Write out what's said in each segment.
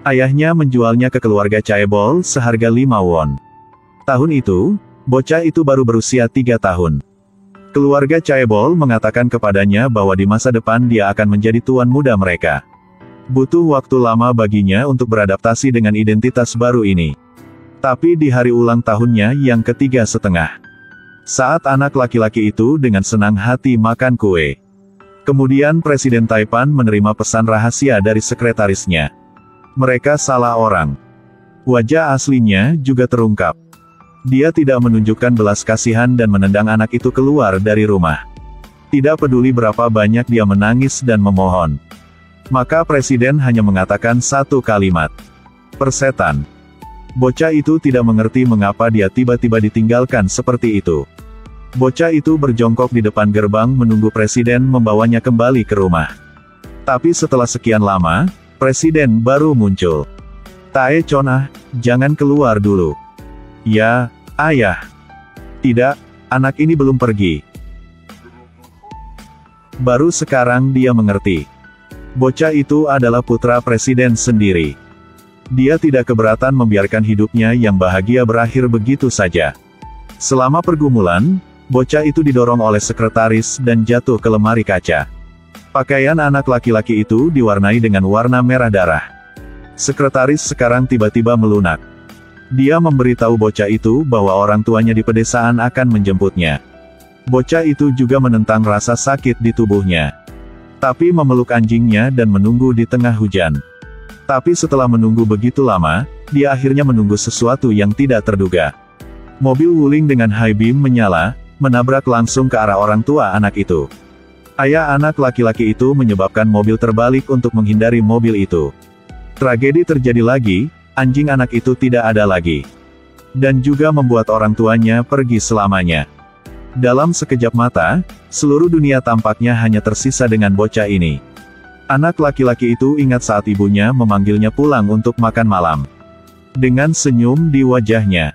Ayahnya menjualnya ke keluarga Chaebol seharga 5 won. Tahun itu, bocah itu baru berusia 3 tahun. Keluarga Chaebol mengatakan kepadanya bahwa di masa depan dia akan menjadi tuan muda mereka. Butuh waktu lama baginya untuk beradaptasi dengan identitas baru ini. Tapi di hari ulang tahunnya yang ke-3,5, saat anak laki-laki itu dengan senang hati makan kue, kemudian Presiden Taipan menerima pesan rahasia dari sekretarisnya. Mereka salah orang. Wajah aslinya juga terungkap. Dia tidak menunjukkan belas kasihan dan menendang anak itu keluar dari rumah. Tidak peduli berapa banyak dia menangis dan memohon. Maka Presiden hanya mengatakan satu kalimat. Persetan. Bocah itu tidak mengerti mengapa dia tiba-tiba ditinggalkan seperti itu. Bocah itu berjongkok di depan gerbang menunggu Presiden membawanya kembali ke rumah. Tapi setelah sekian lama, Presiden baru muncul. "Tae Chona, jangan keluar dulu." "Ya, Ayah." "Tidak, anak ini belum pergi." Baru sekarang dia mengerti. Bocah itu adalah putra Presiden sendiri. Dia tidak keberatan membiarkan hidupnya yang bahagia berakhir begitu saja. Selama pergumulan, bocah itu didorong oleh sekretaris dan jatuh ke lemari kaca. Pakaian anak laki-laki itu diwarnai dengan warna merah darah. Sekretaris sekarang tiba-tiba melunak. Dia memberitahu bocah itu bahwa orang tuanya di pedesaan akan menjemputnya. Bocah itu juga menentang rasa sakit di tubuhnya. Tapi memeluk anjingnya dan menunggu di tengah hujan. Tapi setelah menunggu begitu lama, dia akhirnya menunggu sesuatu yang tidak terduga. Mobil Wuling dengan high beam menyala, menabrak langsung ke arah orang tua anak itu. Ayah anak laki-laki itu menyebabkan mobil terbalik untuk menghindari mobil itu. Tragedi terjadi lagi, anjing anak itu tidak ada lagi. Dan juga membuat orang tuanya pergi selamanya. Dalam sekejap mata, seluruh dunia tampaknya hanya tersisa dengan bocah ini. Anak laki-laki itu ingat saat ibunya memanggilnya pulang untuk makan malam. Dengan senyum di wajahnya.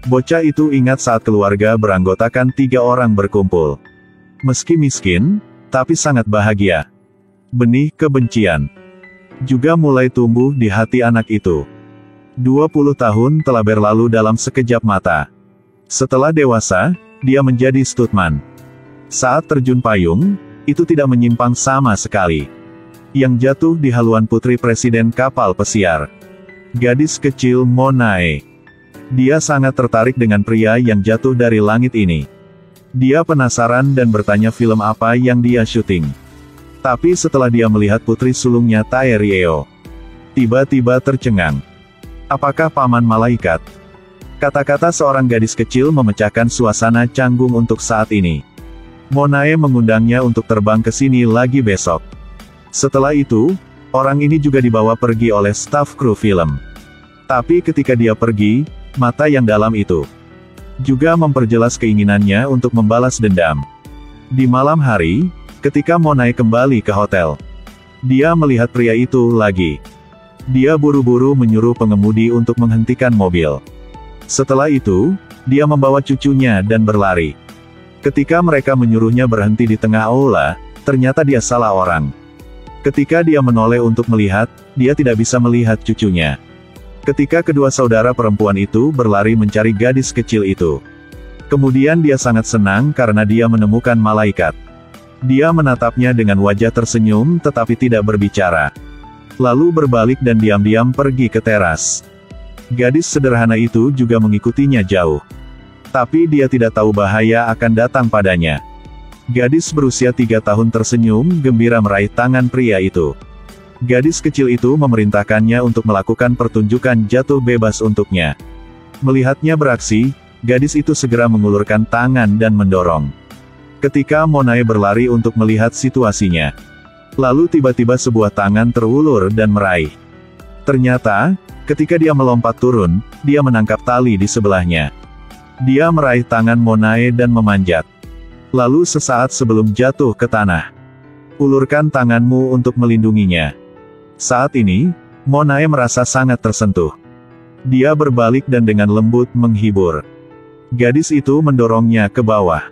Bocah itu ingat saat keluarga beranggotakan 3 orang berkumpul. Meski miskin, tapi sangat bahagia. Benih kebencian juga mulai tumbuh di hati anak itu. 20 tahun telah berlalu dalam sekejap mata. Setelah dewasa, dia menjadi stuntman. Saat terjun payung, itu tidak menyimpang sama sekali. Yang jatuh di haluan putri Presiden kapal pesiar. Gadis kecil Monae. Dia sangat tertarik dengan pria yang jatuh dari langit ini. Dia penasaran dan bertanya film apa yang dia syuting. Tapi setelah dia melihat putri sulungnya Tae Rieo, tiba-tiba tercengang. Apakah paman malaikat? Kata-kata seorang gadis kecil memecahkan suasana canggung untuk saat ini. Monae mengundangnya untuk terbang ke sini lagi besok. Setelah itu, orang ini juga dibawa pergi oleh staf kru film. Tapi ketika dia pergi, mata yang dalam itu juga memperjelas keinginannya untuk membalas dendam. Di malam hari, ketika Monae kembali ke hotel, dia melihat pria itu lagi. Dia buru-buru menyuruh pengemudi untuk menghentikan mobil. Setelah itu, dia membawa cucunya dan berlari. Ketika mereka menyuruhnya berhenti di tengah aula, ternyata dia salah orang. Ketika dia menoleh untuk melihat, dia tidak bisa melihat cucunya. Ketika kedua saudara perempuan itu berlari mencari gadis kecil itu. Kemudian dia sangat senang karena dia menemukan malaikat. Dia menatapnya dengan wajah tersenyum tetapi tidak berbicara. Lalu berbalik dan diam-diam pergi ke teras. Gadis sederhana itu juga mengikutinya jauh. Tapi dia tidak tahu bahaya akan datang padanya. Gadis berusia 3 tahun tersenyum gembira meraih tangan pria itu. Gadis kecil itu memerintahkannya untuk melakukan pertunjukan jatuh bebas untuknya. Melihatnya beraksi, gadis itu segera mengulurkan tangan dan mendorong. Ketika Monae berlari untuk melihat situasinya, lalu tiba-tiba sebuah tangan terulur dan meraih. Ternyata, ketika dia melompat turun, dia menangkap tali di sebelahnya. Dia meraih tangan Monae dan memanjat. Lalu sesaat sebelum jatuh ke tanah, ulurkan tanganmu untuk melindunginya. Saat ini, Monae merasa sangat tersentuh. Dia berbalik dan dengan lembut menghibur. Gadis itu mendorongnya ke bawah.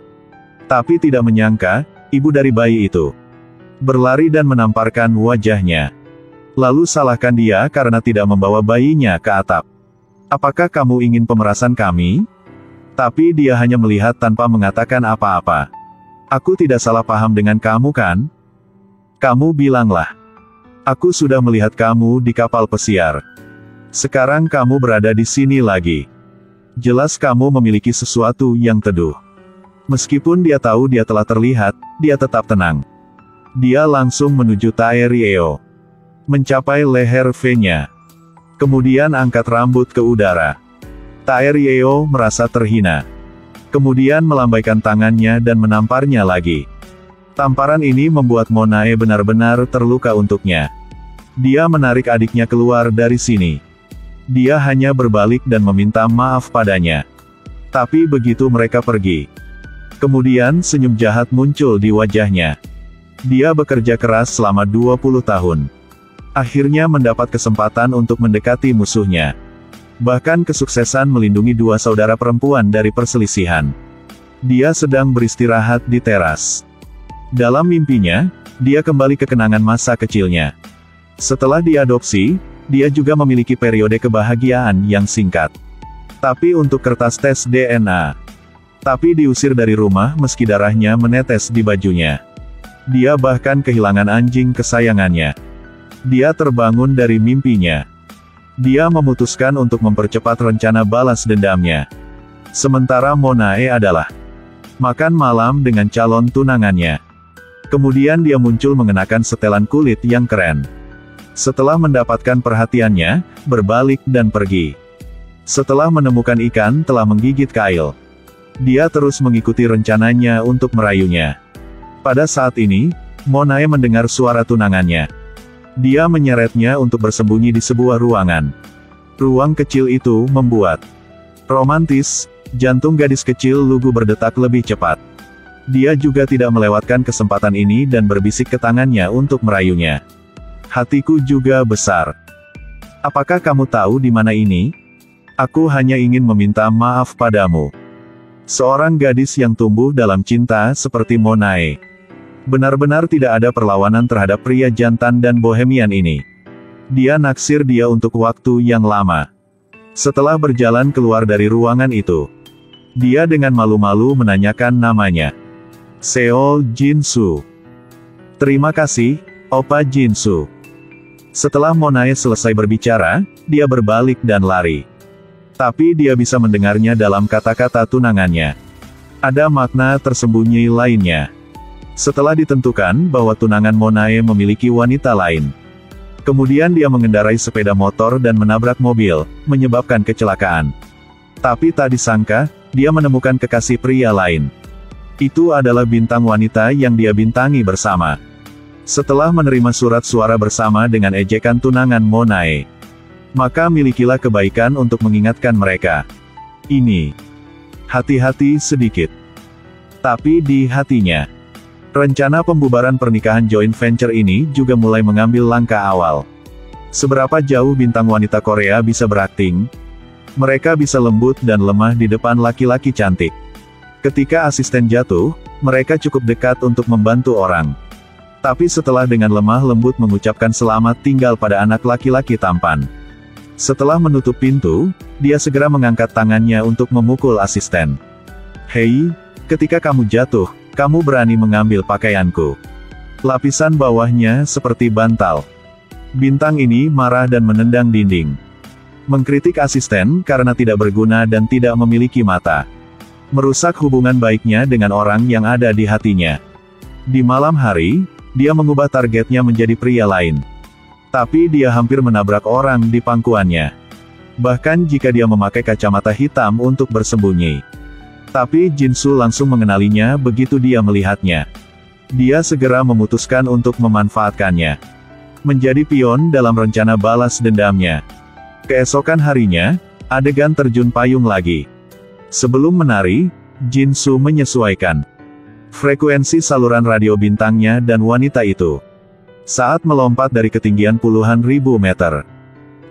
Tapi tidak menyangka, ibu dari bayi itu berlari dan menamparkan wajahnya. Lalu salahkan dia karena tidak membawa bayinya ke atap. Apakah kamu ingin pemerasan kami? Tapi dia hanya melihat tanpa mengatakan apa-apa. Aku tidak salah paham dengan kamu kan? Kamu bilanglah. Aku sudah melihat kamu di kapal pesiar. Sekarang kamu berada di sini lagi. Jelas kamu memiliki sesuatu yang teduh. Meskipun dia tahu dia telah terlihat, dia tetap tenang. Dia langsung menuju Taerieo. Mencapai leher V-nya. Kemudian angkat rambut ke udara. Taerieo merasa terhina. Kemudian melambaikan tangannya dan menamparnya lagi. Tamparan ini membuat Monae benar-benar terluka untuknya. Dia menarik adiknya keluar dari sini. Dia hanya berbalik dan meminta maaf padanya. Tapi begitu mereka pergi, kemudian senyum jahat muncul di wajahnya. Dia bekerja keras selama 20 tahun. Akhirnya mendapat kesempatan untuk mendekati musuhnya. Bahkan kesuksesan melindungi dua saudara perempuan dari perselisihan. Dia sedang beristirahat di teras. Dalam mimpinya, dia kembali ke kenangan masa kecilnya. Setelah diadopsi, dia juga memiliki periode kebahagiaan yang singkat. Tapi untuk kertas tes DNA. Tapi diusir dari rumah meski darahnya menetes di bajunya. Dia bahkan kehilangan anjing kesayangannya. Dia terbangun dari mimpinya. Dia memutuskan untuk mempercepat rencana balas dendamnya. Sementara Monae adalah makan malam dengan calon tunangannya. Kemudian dia muncul mengenakan setelan kulit yang keren. Setelah mendapatkan perhatiannya, berbalik dan pergi. Setelah menemukan ikan telah menggigit kail, dia terus mengikuti rencananya untuk merayunya. Pada saat ini, Monae mendengar suara tunangannya. Dia menyeretnya untuk bersembunyi di sebuah ruangan. Ruang kecil itu membuat romantis, jantung gadis kecil lugu berdetak lebih cepat. Dia juga tidak melewatkan kesempatan ini dan berbisik ke tangannya untuk merayunya. Hatiku juga besar. Apakah kamu tahu di mana ini? Aku hanya ingin meminta maaf padamu. Seorang gadis yang tumbuh dalam cinta seperti Monae. Benar-benar tidak ada perlawanan terhadap pria jantan dan bohemian ini. Dia naksir dia untuk waktu yang lama. Setelah berjalan keluar dari ruangan itu, dia dengan malu-malu menanyakan namanya. Seol Jinsu. Terima kasih, Opa Jinsu. Setelah Monae selesai berbicara, dia berbalik dan lari. Tapi dia bisa mendengarnya dalam kata-kata tunangannya. Ada makna tersembunyi lainnya. Setelah ditentukan bahwa tunangan Monae memiliki wanita lain, kemudian dia mengendarai sepeda motor dan menabrak mobil, menyebabkan kecelakaan. Tapi tak disangka, dia menemukan kekasih pria lain. Itu adalah bintang wanita yang dia bintangi bersama. Setelah menerima surat suara bersama dengan ejekan tunangan Monae, maka milikilah kebaikan untuk mengingatkan mereka. Ini. Hati-hati sedikit. Tapi di hatinya, rencana pembubaran pernikahan joint venture ini juga mulai mengambil langkah awal. Seberapa jauh bintang wanita Korea bisa berakting? Mereka bisa lembut dan lemah di depan laki-laki cantik. Ketika asisten jatuh, mereka cukup dekat untuk membantu orang. Tapi setelah dengan lemah lembut mengucapkan selamat tinggal pada anak laki-laki tampan. Setelah menutup pintu, dia segera mengangkat tangannya untuk memukul asisten. Hei, ketika kamu jatuh, kamu berani mengambil pakaianku. Lapisan bawahnya seperti bantal. Bintang ini marah dan menendang dinding. Mengkritik asisten karena tidak berguna dan tidak memiliki mata. Merusak hubungan baiknya dengan orang yang ada di hatinya. Di malam hari, dia mengubah targetnya menjadi pria lain. Tapi dia hampir menabrak orang di pangkuannya. Bahkan jika dia memakai kacamata hitam untuk bersembunyi. Tapi Jinsu langsung mengenalinya begitu dia melihatnya. Dia segera memutuskan untuk memanfaatkannya. Menjadi pion dalam rencana balas dendamnya. Keesokan harinya, adegan terjun payung lagi. Sebelum menari, Jinsu menyesuaikan frekuensi saluran radio bintangnya dan wanita itu. Saat melompat dari ketinggian puluhan ribu meter,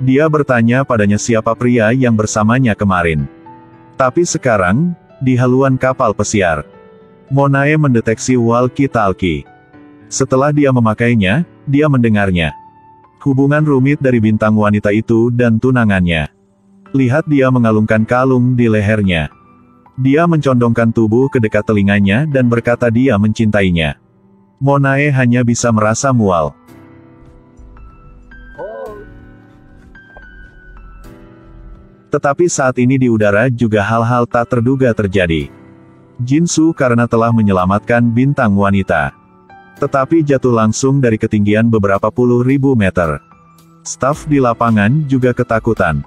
dia bertanya padanya siapa pria yang bersamanya kemarin. Tapi sekarang, di haluan kapal pesiar, Monae mendeteksi walkie-talkie. Setelah dia memakainya, dia mendengarnya. Hubungan rumit dari bintang wanita itu dan tunangannya. Lihat dia mengalungkan kalung di lehernya. Dia mencondongkan tubuh ke dekat telinganya dan berkata dia mencintainya. Monae hanya bisa merasa mual. Tetapi saat ini di udara juga hal-hal tak terduga terjadi. Jinsu karena telah menyelamatkan bintang wanita. Tetapi jatuh langsung dari ketinggian beberapa puluh ribu meter. Staf di lapangan juga ketakutan.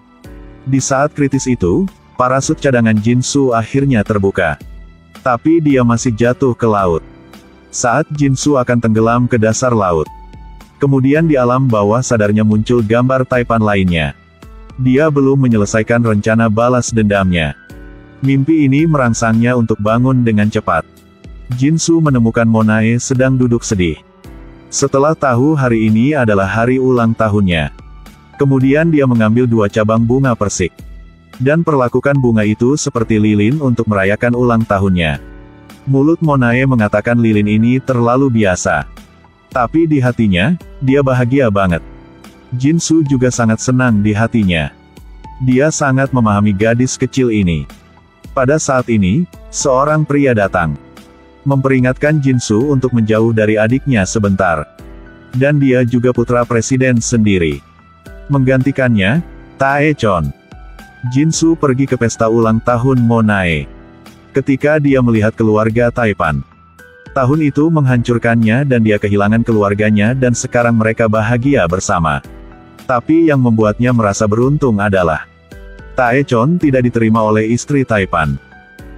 Di saat kritis itu, parasut cadangan Jinsu akhirnya terbuka. Tapi dia masih jatuh ke laut. Saat Jinsu akan tenggelam ke dasar laut. Kemudian di alam bawah sadarnya muncul gambar Taipan lainnya. Dia belum menyelesaikan rencana balas dendamnya. Mimpi ini merangsangnya untuk bangun dengan cepat. Jinsu menemukan Monae sedang duduk sedih. Setelah tahu hari ini adalah hari ulang tahunnya. Kemudian dia mengambil 2 cabang bunga persik. Dan perlakukan bunga itu seperti lilin untuk merayakan ulang tahunnya. Mulut Monae mengatakan lilin ini terlalu biasa. Tapi di hatinya, dia bahagia banget. Jinsu juga sangat senang di hatinya. Dia sangat memahami gadis kecil ini. Pada saat ini, seorang pria datang. Memperingatkan Jinsu untuk menjauh dari adiknya sebentar. Dan dia juga putra presiden sendiri. Menggantikannya, Taechon. Jinsu pergi ke pesta ulang tahun Monae. Ketika dia melihat keluarga Taipan. Tahun itu menghancurkannya dan dia kehilangan keluarganya dan sekarang mereka bahagia bersama. Tapi yang membuatnya merasa beruntung adalah Taechon tidak diterima oleh istri Taipan.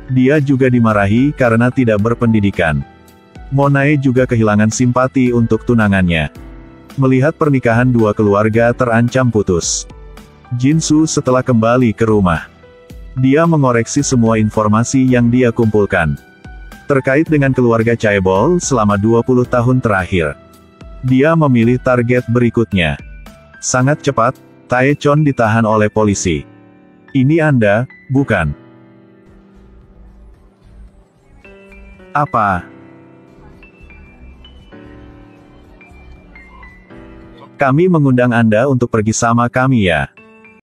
Dia juga dimarahi karena tidak berpendidikan. Monae juga kehilangan simpati untuk tunangannya. Melihat pernikahan 2 keluarga terancam putus. Jinsu setelah kembali ke rumah. Dia mengoreksi semua informasi yang dia kumpulkan. Terkait dengan keluarga Chaebol selama 20 tahun terakhir. Dia memilih target berikutnya. Sangat cepat, Taechon ditahan oleh polisi. Ini Anda, bukan? Apa? Kami mengundang Anda untuk pergi sama kami ya.